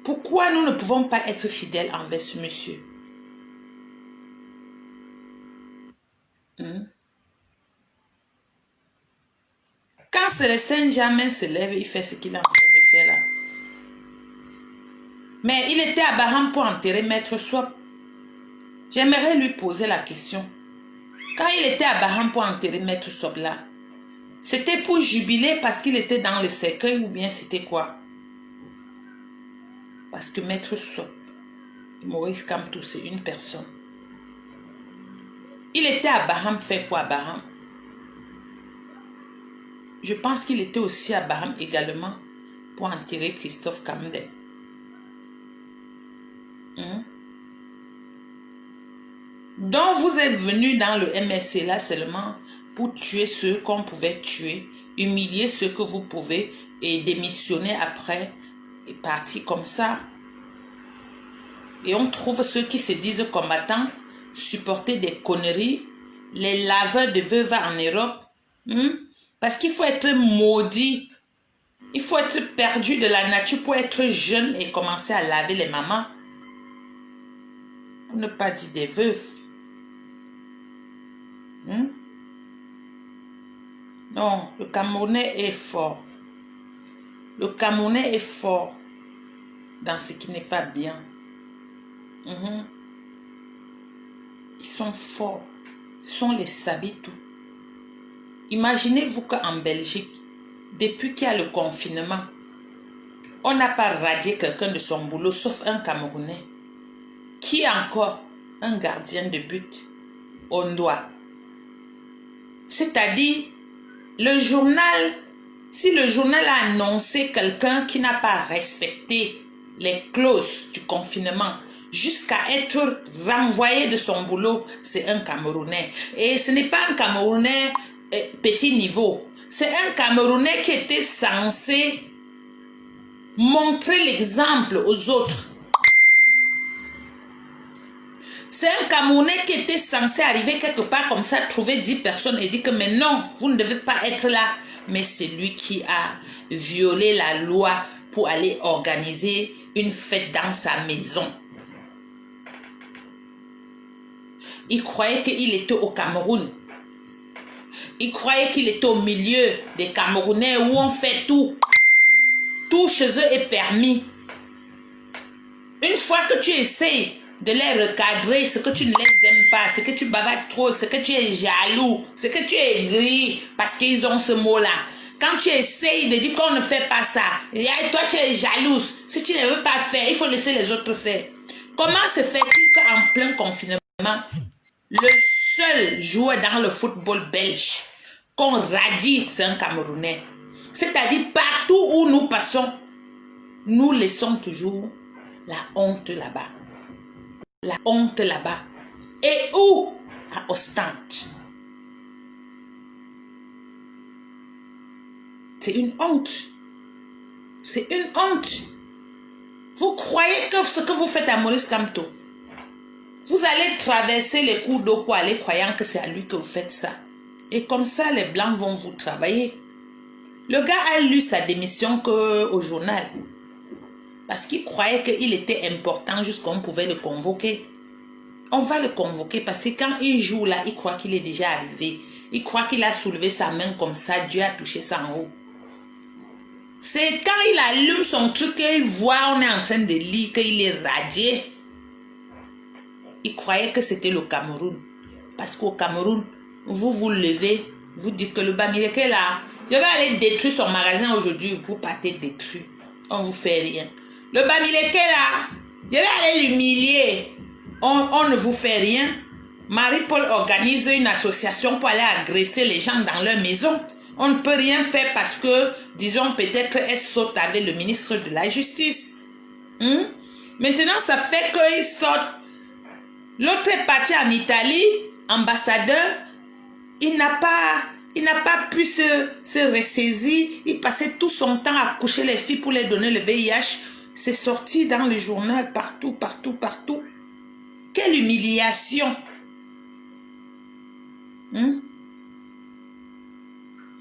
Pourquoi nous ne pouvons pas être fidèles envers ce monsieur? Quand c'est le Saint-Germain se lève, il fait ce qu'il est en train de faire là. Mais il était à Baham pour enterrer Maître Swap. J'aimerais lui poser la question. Quand il était à Baham pour enterrer Maître Swap là, c'était pour jubiler parce qu'il était dans le cercueil ou bien c'était quoi? Parce que Maître Swap, Maurice Kamto, c'est une personne. Il était à Baham, fait quoi à Baham? Je pense qu'il était aussi à Baham également pour enterrer Christophe Kamdem. Donc vous êtes venu dans le MSC là seulement pour tuer ceux qu'on pouvait tuer, humilier ceux que vous pouvez et démissionner après et partir comme ça. Et on trouve ceux qui se disent combattants supporter des conneries, les laveurs de veuves en Europe. Parce qu'il faut être maudit. Il faut être perdu de la nature pour être jeune et commencer à laver les mamans. Pour ne pas dire des veuves. Non, le Camerounais est fort. Le Camerounais est fort dans ce qui n'est pas bien. Ils sont forts. Ce sont les Sabitou. Imaginez-vous qu'en Belgique, depuis qu'il y a le confinement, on n'a pas radié quelqu'un de son boulot, sauf un Camerounais. Qui est encore un gardien de but? On doit. C'est-à-dire, le journal, si le journal a annoncé quelqu'un qui n'a pas respecté les clauses du confinement jusqu'à être renvoyé de son boulot, c'est un Camerounais. Et ce n'est pas un Camerounais petit niveau. C'est un Camerounais qui était censé montrer l'exemple aux autres. C'est un Camerounais qui était censé arriver quelque part comme ça, trouver 10 personnes et dire que mais non, vous ne devez pas être là. Mais c'est lui qui a violé la loi pour aller organiser une fête dans sa maison. Il croyait qu'il était au Cameroun. Il croyait qu'il était au milieu des Camerounais où on fait tout. Tout chez eux est permis. Une fois que tu essaies de les recadrer, ce que tu ne les aimes pas, ce que tu bavardes trop, ce que tu es jaloux, ce que tu es gris, parce qu'ils ont ce mot-là. Quand tu essayes de dire qu'on ne fait pas ça, et toi tu es jalouse, si tu ne veux pas faire, il faut laisser les autres faire. Comment se fait-il qu'en plein confinement, le seul joueur dans le football belge qu'on radie, c'est un Camerounais? C'est-à-dire partout où nous passons, nous laissons toujours la honte là-bas. La honte là-bas. Et où? À Ostende. C'est une honte. C'est une honte. Vous croyez que ce que vous faites à Maurice Kamto, vous allez traverser les cours d'eau pour aller croyant que c'est à lui que vous faites ça. Et comme ça, les Blancs vont vous travailler. Le gars a lu sa démission au journal. Parce qu'il croyait qu'il était important jusqu'on pouvait le convoquer. On va le convoquer parce que quand il joue là, il croit qu'il est déjà arrivé. Il croit qu'il a soulevé sa main comme ça, Dieu a touché ça en haut. C'est quand il allume son truc qu'il voit, on est en train de lire qu'il est radié. Il croyait que c'était le Cameroun. Parce qu'au Cameroun, vous vous levez, vous dites que le Bamileke là, je vais aller détruire son magasin aujourd'hui, vous partez détruire. On ne vous fait rien. Le Bamileke là, je vais aller l'humilier. On ne vous fait rien. Marie-Paul organise une association pour aller agresser les gens dans leur maison. On ne peut rien faire parce que, disons, peut-être elle saute avec le ministre de la Justice. Maintenant, ça fait qu'ils sortent. L'autre est parti en Italie, ambassadeur. Il n'a pas pu se ressaisir. Il passait tout son temps à coucher les filles pour leur donner le VIH. C'est sorti dans le journal partout, partout, partout. Quelle humiliation!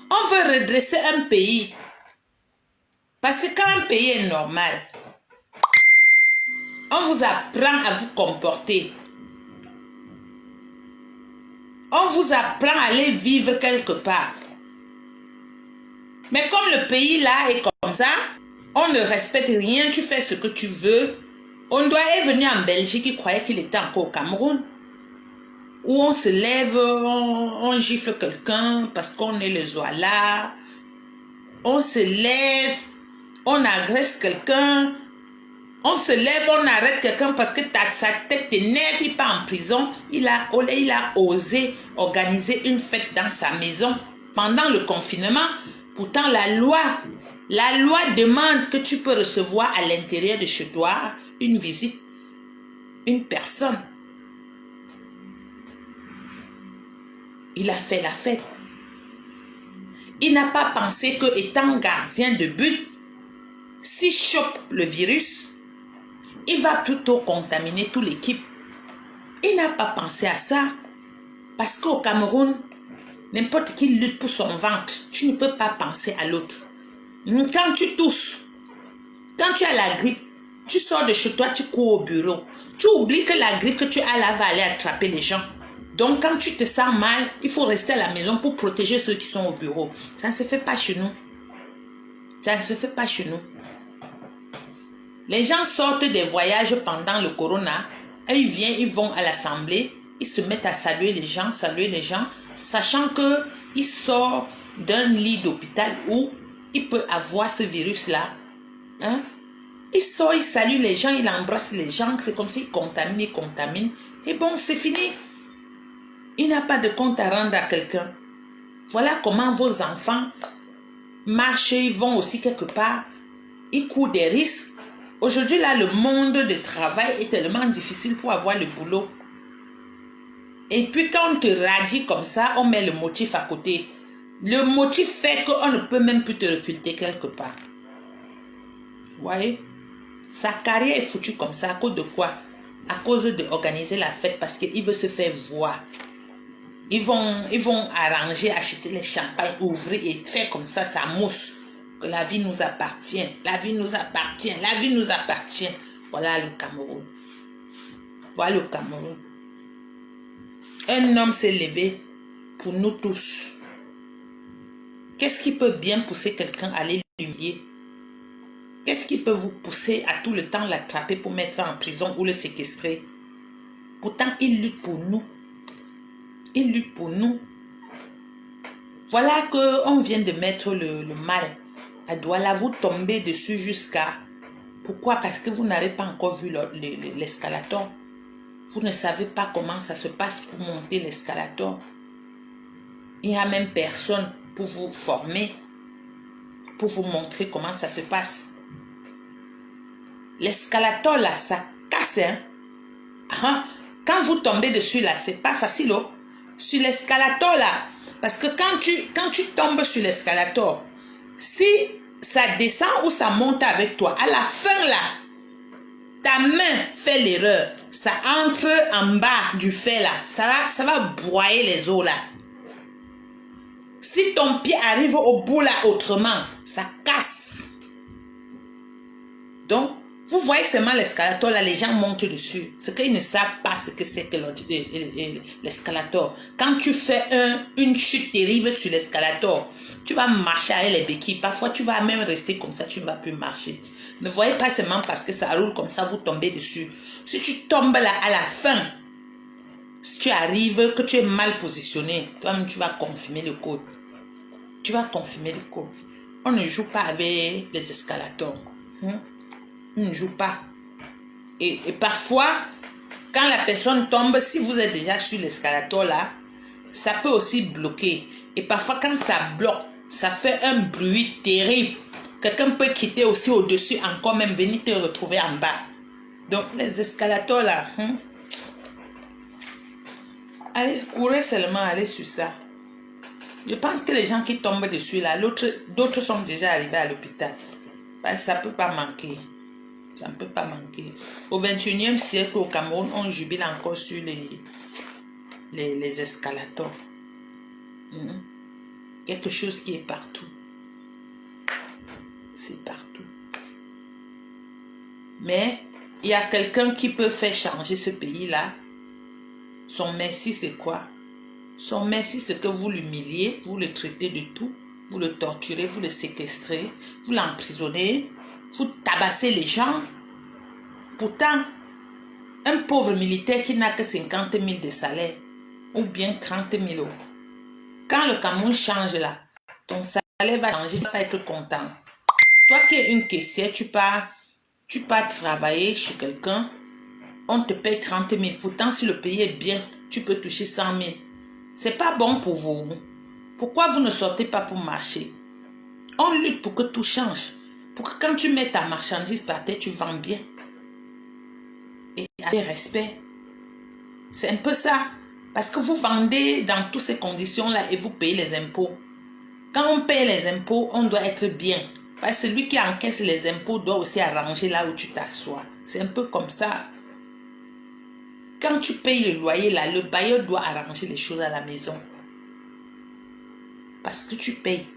On veut redresser un pays. Parce que quand un pays est normal, on vous apprend à vous comporter. On vous apprend à aller vivre quelque part. Mais comme le pays là est comme ça, on ne respecte rien, tu fais ce que tu veux. On doit être venu en Belgique, il croyait qu'il était encore au Cameroun. Où on se lève, on gifle quelqu'un parce qu'on est le Zoala. On se lève, on agresse quelqu'un. On se lève, on arrête quelqu'un parce que sa tête t'énerve, il part en prison. Il a osé organiser une fête dans sa maison pendant le confinement. Pourtant, la loi demande que tu peux recevoir à l'intérieur de chez toi une visite, une personne. Il a fait la fête. Il n'a pas pensé que, étant gardien de but, s'il chope le virus, il va plutôt contaminer toute l'équipe. Il n'a pas pensé à ça. Parce qu'au Cameroun, n'importe qui lutte pour son ventre. Tu ne peux pas penser à l'autre. Quand tu tousses, quand tu as la grippe, tu sors de chez toi, tu cours au bureau. Tu oublies que la grippe que tu as là va aller attraper les gens. Donc, quand tu te sens mal, il faut rester à la maison pour protéger ceux qui sont au bureau. Ça ne se fait pas chez nous. Ça ne se fait pas chez nous. Les gens sortent des voyages pendant le corona et ils viennent, ils vont à l'assemblée, ils se mettent à saluer les gens, sachant qu'ils sortent d'un lit d'hôpital où il peut avoir ce virus-là. Hein? Il sort, il salue les gens, il embrasse les gens, c'est comme s'il contamine. Et bon, c'est fini. Il n'a pas de compte à rendre à quelqu'un. Voilà comment vos enfants marchent, ils vont aussi quelque part. Ils courent des risques. Aujourd'hui, là, le monde du travail est tellement difficile pour avoir le boulot. Et puis, quand on te radie comme ça, on met le motif à côté. Le motif fait qu'on ne peut même plus te recruter quelque part. Vous voyez? Sa carrière est foutue comme ça. À cause de quoi? À cause d'organiser la fête parce qu'il veut se faire voir. Ils vont arranger, acheter les champagnes, ouvrir et faire comme ça, ça mousse. Que la vie nous appartient, la vie nous appartient, la vie nous appartient. Voilà le Cameroun. Voilà le Cameroun. Un homme s'est levé pour nous tous. Qu'est-ce qui peut bien pousser quelqu'un à aller l'humilier? Qu'est-ce qui peut vous pousser à tout le temps l'attraper pour mettre en prison ou le séquestrer? Pourtant, il lutte pour nous. Il lutte pour nous. Voilà qu'on vient de mettre le mal à Douala, vous tombez dessus jusqu'à... Pourquoi? Parce que vous n'avez pas encore vu l'escalator. Vous ne savez pas comment ça se passe pour monter l'escalator. Il n'y a même personne pour vous former, pour vous montrer comment ça se passe. L'escalator là, ça casse. Hein? Quand vous tombez dessus là, c'est pas facile. Oh. Sur l'escalator là, parce que quand tu tombes sur l'escalator, si ça descend ou ça monte avec toi, à la fin là, ta main fait l'erreur, ça entre en bas du fait là, ça va broyer les os là. Si ton pied arrive au bout là autrement, ça casse. Donc, vous voyez seulement l'escalator là, les gens montent dessus. Ce qu'ils ne savent pas ce que c'est que l'escalator. Quand tu fais une chute terrible sur l'escalator, tu vas marcher avec les béquilles. Parfois, tu vas même rester comme ça, tu ne vas plus marcher. Ne voyez pas seulement parce que ça roule comme ça, vous tombez dessus. Si tu tombes là à la fin, si tu arrives, que tu es mal positionné, toi-même tu vas confirmer le code. Tu vas confirmer le code. On ne joue pas avec les escalators. On ne joue pas. Et parfois, quand la personne tombe, si vous êtes déjà sur l'escalator là, ça peut aussi bloquer. Et parfois, quand ça bloque, ça fait un bruit terrible. Quelqu'un peut quitter aussi au-dessus, encore même venir te retrouver en bas. Donc, les escalators là, allez, courez seulement, allez sur ça. Je pense que les gens qui tombent dessus là, d'autres sont déjà arrivés à l'hôpital. Ça ne peut pas manquer. Ça ne peut pas manquer. Au 21e siècle, au Cameroun, on jubile encore sur les escalators. Quelque chose qui est partout. C'est partout. Mais il y a quelqu'un qui peut faire changer ce pays-là. Son merci, c'est quoi? Son merci, c'est que vous l'humiliez, vous le traitez de tout, vous le torturez, vous le séquestrez, vous l'emprisonnez, vous tabassez les gens. Pourtant, un pauvre militaire qui n'a que 50 000 de salaire, ou bien 30 000 euros, quand le Cameroun change là, ton salaire va changer, tu ne vas pas être content. Toi qui es une caissière, tu pars travailler chez quelqu'un, on te paye 30 000. Pourtant, si le pays est bien, tu peux toucher 100 000. C'est pas bon pour vous. Pourquoi vous ne sortez pas pour marcher? On lutte pour que tout change. Pour que quand tu mets ta marchandise par terre, tu vends bien. Et avec respect. C'est un peu ça. Parce que vous vendez dans toutes ces conditions-là et vous payez les impôts. Quand on paye les impôts, on doit être bien. Parce que celui qui encaisse les impôts doit aussi arranger là où tu t'assois. C'est un peu comme ça. Quand tu payes le loyer là, le bailleur doit arranger les choses à la maison. Parce que tu payes.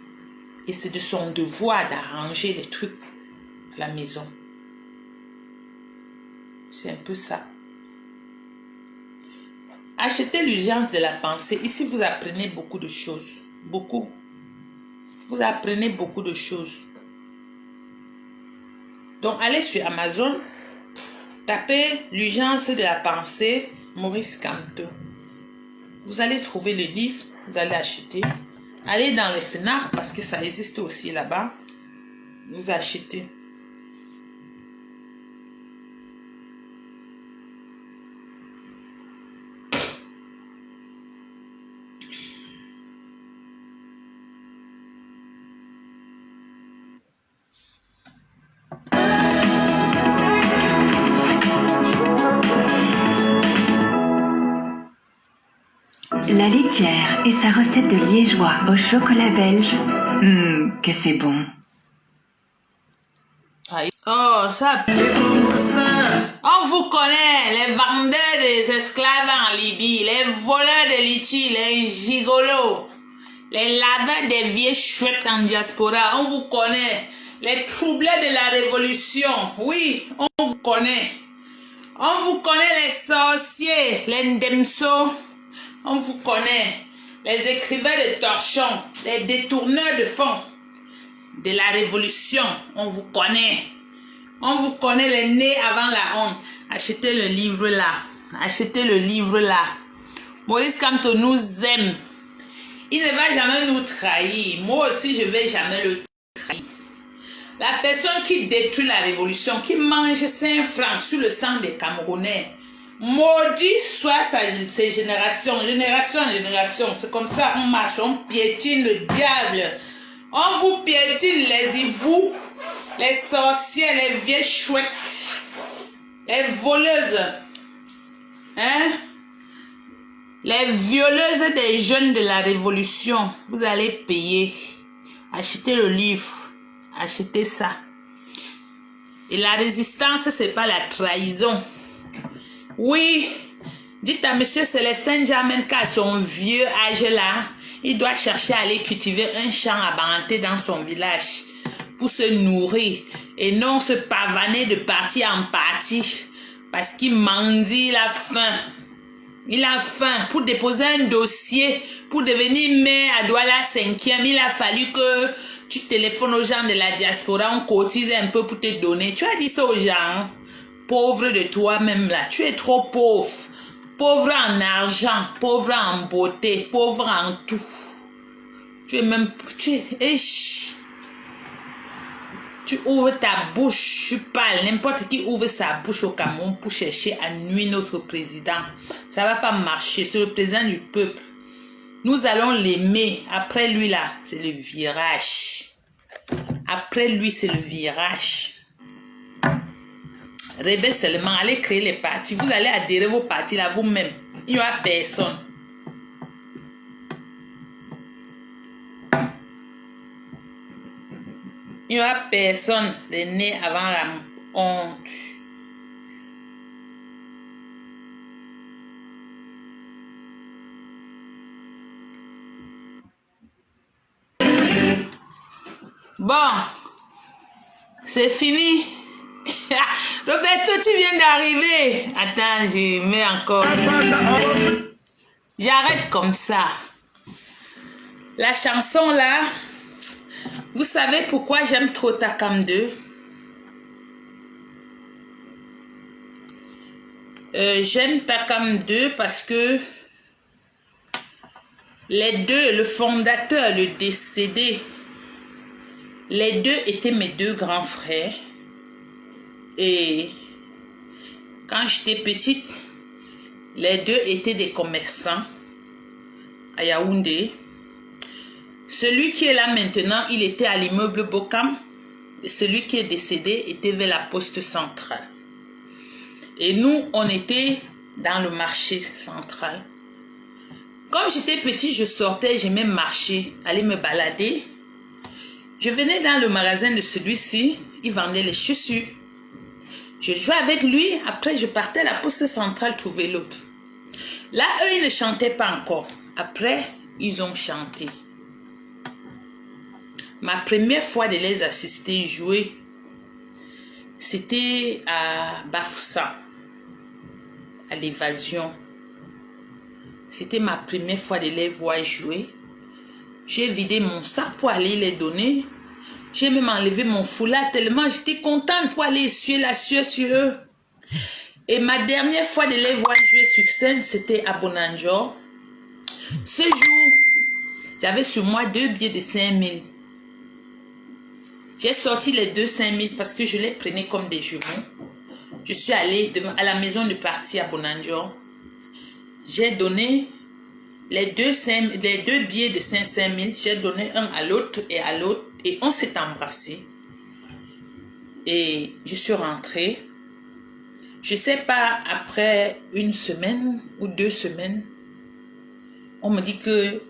Et c'est de son devoir d'arranger les trucs à la maison. C'est un peu ça. Achetez l'urgence de la pensée. Ici, vous apprenez beaucoup de choses. Beaucoup. Vous apprenez beaucoup de choses. Donc, allez sur Amazon, tapez l'urgence de la pensée, Maurice Kamto. Vous allez trouver le livre, vous allez acheter. Allez dans les FNAC parce que ça existe aussi là-bas. Vous achetez. La laitière et sa recette de liégeois au chocolat belge. Que c'est bon. Oh, ça. On vous connaît, les vendeurs des esclaves en Libye, les voleurs de litchi, les gigolos, les laveurs des vieilles chouettes en diaspora. On vous connaît, les troublés de la révolution. Oui, on vous connaît. On vous connaît, les sorciers, les ndemso. On vous connaît, les écrivains de torchons, les détourneurs de fonds de la révolution. On vous connaît. On vous connaît, les nez avant la honte. Achetez le livre là. Achetez le livre là. Maurice Kamto nous aime. Il ne va jamais nous trahir. Moi aussi, je ne vais jamais le trahir. La personne qui détruit la révolution, qui mange 5 francs sur le sang des Camerounais, maudit soit ces générations, génération en génération. C'est comme ça on marche, on piétine le diable. On vous piétine les hivoux, les sorcières, les vieilles chouettes, les voleuses, hein? Les violeuses des jeunes de la révolution. Vous allez payer. Achetez le livre. Achetez ça. Et la résistance, c'est pas la trahison. Oui, dites à monsieur Célestin Germain qu'à son vieux âge là, il doit chercher à aller cultiver un champ abandonné dans son village pour se nourrir et non se pavaner de partie en partie parce qu'il mendie, il a faim. Il a faim. Pour déposer un dossier, pour devenir maire à Douala 5e, il a fallu que tu téléphones aux gens de la diaspora, on cotise un peu pour te donner. Tu as dit ça aux gens, pauvre de toi-même là. Tu es trop pauvre. Pauvre en argent, pauvre en beauté, pauvre en tout. Tu es même... Tu ouvres ta bouche, tu parles. N'importe qui ouvre sa bouche au Cameroun pour chercher à nuire notre président. Ça va pas marcher. C'est le président du peuple. Nous allons l'aimer. Après lui là, c'est le virage. Après lui, c'est le virage. Rêvez seulement, allez créer les partis. Vous allez adhérer vos partis là vous-même. Il n'y aura personne. Il n'y aura personne de né avant la honte. Bon, c'est fini. Roberto, tu viens d'arriver. Attends, je mets encore. J'arrête comme ça. La chanson là, vous savez pourquoi j'aime trop Takam 2? J'aime Takam 2 parce que les deux, le fondateur, le décédé, les deux étaient mes deux grands frères. Et quand j'étais petite, les deux étaient des commerçants à Yaoundé. Celui qui est là maintenant, il était à l'immeuble Bokam. Et celui qui est décédé était vers la poste centrale. Et nous, on était dans le marché central. Comme j'étais petit, je sortais, j'aimais marcher, aller me balader. Je venais dans le magasin de celui-ci, il vendait les chaussures. Je jouais avec lui, après je partais à la poste centrale trouver l'autre. Là, eux, ils ne chantaient pas encore. Après, ils ont chanté. Ma première fois de les assister jouer, c'était à Bafoussa, à l'évasion. C'était ma première fois de les voir jouer. J'ai vidé mon sac pour aller les donner. J'ai même enlevé mon foulard tellement j'étais contente pour aller essuyer la sueur sur eux. Et ma dernière fois de les voir jouer sur scène, c'était à Bonanjo. Ce jour, j'avais sur moi 2 billets de 5000. J'ai sorti les 2 5000 parce que je les prenais comme des jumeaux. Je suis allée à la maison de parti à Bonanjo. J'ai donné les deux billets de 5000. J'ai donné un à l'autre et on s'est embrassés. Et je suis rentrée. Je ne sais pas, après 1 semaine ou 2 semaines, on me dit que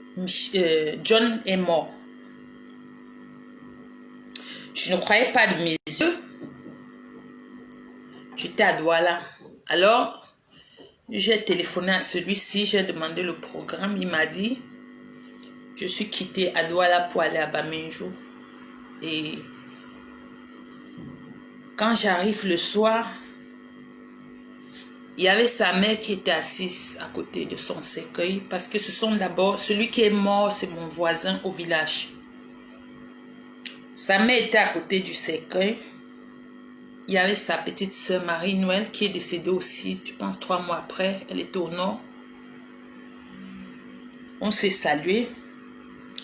John est mort. Je ne croyais pas de mes yeux. J'étais à Douala. Alors, j'ai téléphoné à celui-ci, j'ai demandé le programme. Il m'a dit, je suis quitté à Douala pour aller à Bamenjo. Et quand j'arrive le soir, il y avait sa mère qui était assise à côté de son cercueil. Parce que ce sont d'abord, celui qui est mort, c'est mon voisin au village. Sa mère était à côté du cercueil. Il y avait sa petite sœur Marie-Noël qui est décédée aussi, je pense 3 mois après. Elle était au nord. On s'est salué.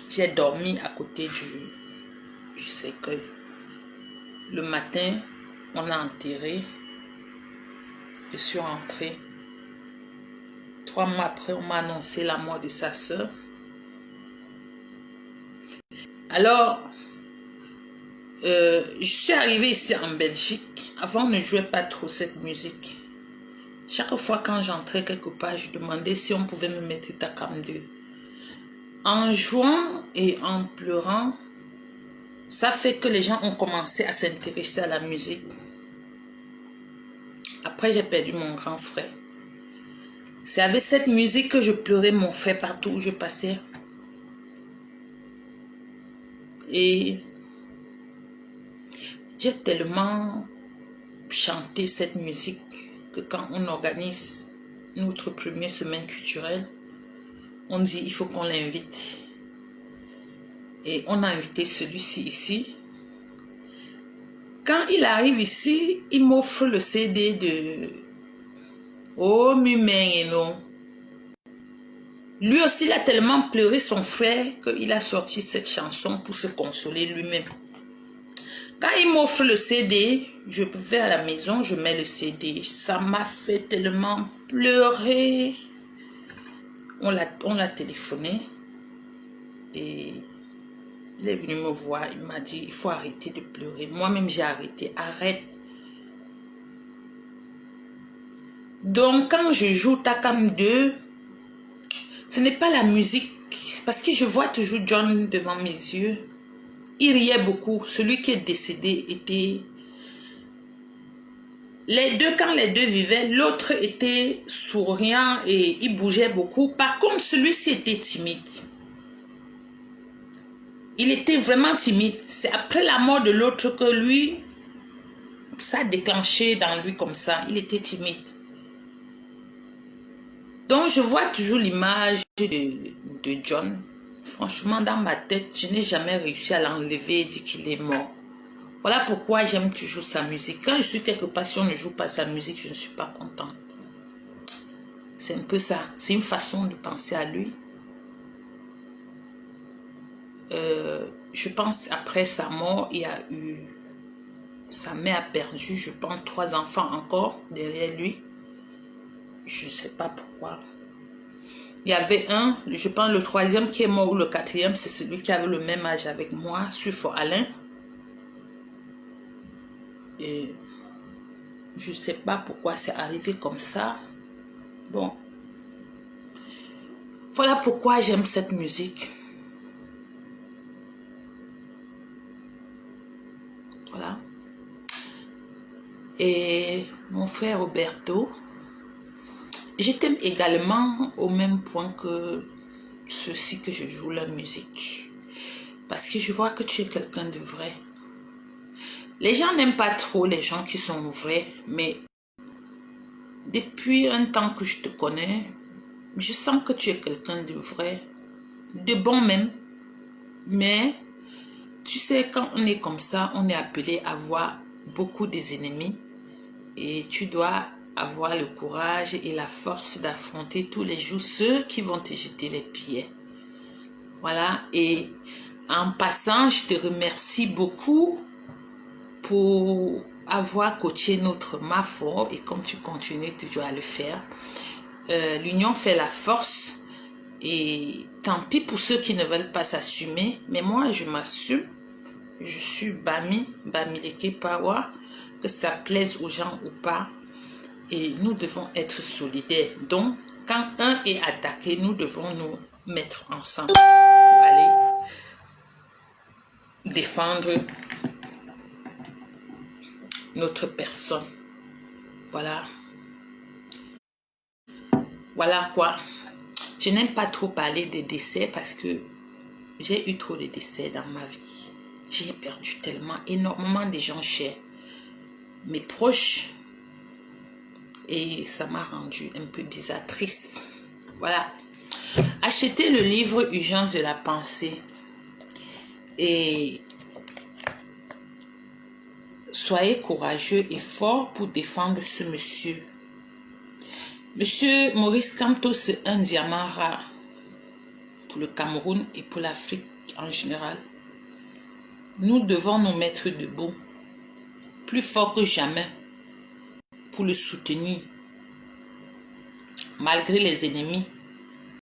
J'ai dormi à côté du cercueil. Le matin, on a enterré. Je suis rentrée. 3 mois après, on m'a annoncé la mort de sa sœur. Alors, je suis arrivée ici en Belgique. Avant, on ne jouait pas trop cette musique. Chaque fois quand j'entrais quelque part, je demandais si on pouvait me mettre Takam 2. En jouant et en pleurant, ça fait que les gens ont commencé à s'intéresser à la musique. Après, j'ai perdu mon grand frère. C'est avec cette musique que je pleurais mon frère partout où je passais. Et j'ai tellement chanté cette musique que quand on organise notre première semaine culturelle, on dit il faut qu'on l'invite. Et on a invité celui-ci ici. Quand il arrive ici, il m'offre le CD de Oh Mumen. Lui aussi, il a tellement pleuré son frère qu'il a sorti cette chanson pour se consoler lui-même. Quand il m'offre le CD, je vais à la maison, je mets le CD. Ça m'a fait tellement pleurer. On l'a téléphoné et il est venu me voir. Il m'a dit, il faut arrêter de pleurer. Moi-même, j'ai arrêté. Arrête. Donc, quand je joue Takam 2, ce n'est pas la musique. Parce que je vois toujours John devant mes yeux. Il riait beaucoup. Celui qui est décédé était... Quand les deux vivaient, l'autre était souriant et il bougeait beaucoup. Par contre, celui-ci était timide. Il était vraiment timide. C'est après la mort de l'autre que lui, ça a déclenché dans lui comme ça. Il était timide. Donc, je vois toujours l'image de John. Franchement, dans ma tête, je n'ai jamais réussi à l'enlever et dire qu'il est mort. Voilà pourquoi j'aime toujours sa musique. Quand je suis quelque part, si on ne joue pas sa musique, je ne suis pas contente. C'est un peu ça. C'est une façon de penser à lui. Je pense après sa mort, il y a eu... Sa mère a perdu, je pense, 3 enfants encore derrière lui. Je ne sais pas pourquoi. Il y avait un, je pense le 3e qui est mort ou le 4e, c'est celui qui avait le même âge avec moi, Suffo Alain. Et je ne sais pas pourquoi c'est arrivé comme ça. Bon. Voilà pourquoi j'aime cette musique. Voilà. Et mon frère Roberto, je t'aime également au même point que ceux-ci que je joue la musique. Parce que je vois que tu es quelqu'un de vrai. Les gens n'aiment pas trop les gens qui sont vrais, mais depuis un temps que je te connais, je sens que tu es quelqu'un de vrai, de bon même, mais Tu sais, quand on est comme ça, on est appelé à voir beaucoup des ennemis et tu dois avoir le courage et la force d'affronter tous les jours ceux qui vont te jeter les pieds. Voilà, et en passant, je te remercie beaucoup pour avoir coaché notre MAFO et comme tu continues toujours à le faire. L'union fait la force et tant pis pour ceux qui ne veulent pas s'assumer, mais moi je m'assume. Je suis Bami Leke Pawa, que ça plaise aux gens ou pas. Et nous devons être solidaires. Donc, quand un est attaqué, nous devons nous mettre ensemble pour aller défendre notre personne. Voilà. Voilà quoi. Je n'aime pas trop parler des décès parce que j'ai eu trop de décès dans ma vie. J'ai perdu tellement, énormément de gens chers, mes proches, et ça m'a rendu un peu bizarre, triste. Voilà. Achetez le livre Urgence de la pensée et soyez courageux et forts pour défendre ce monsieur. Monsieur Maurice Kamto, c'est un diamant rare pour le Cameroun et pour l'Afrique en général. Nous devons nous mettre debout, plus fort que jamais, pour le soutenir, malgré les ennemis.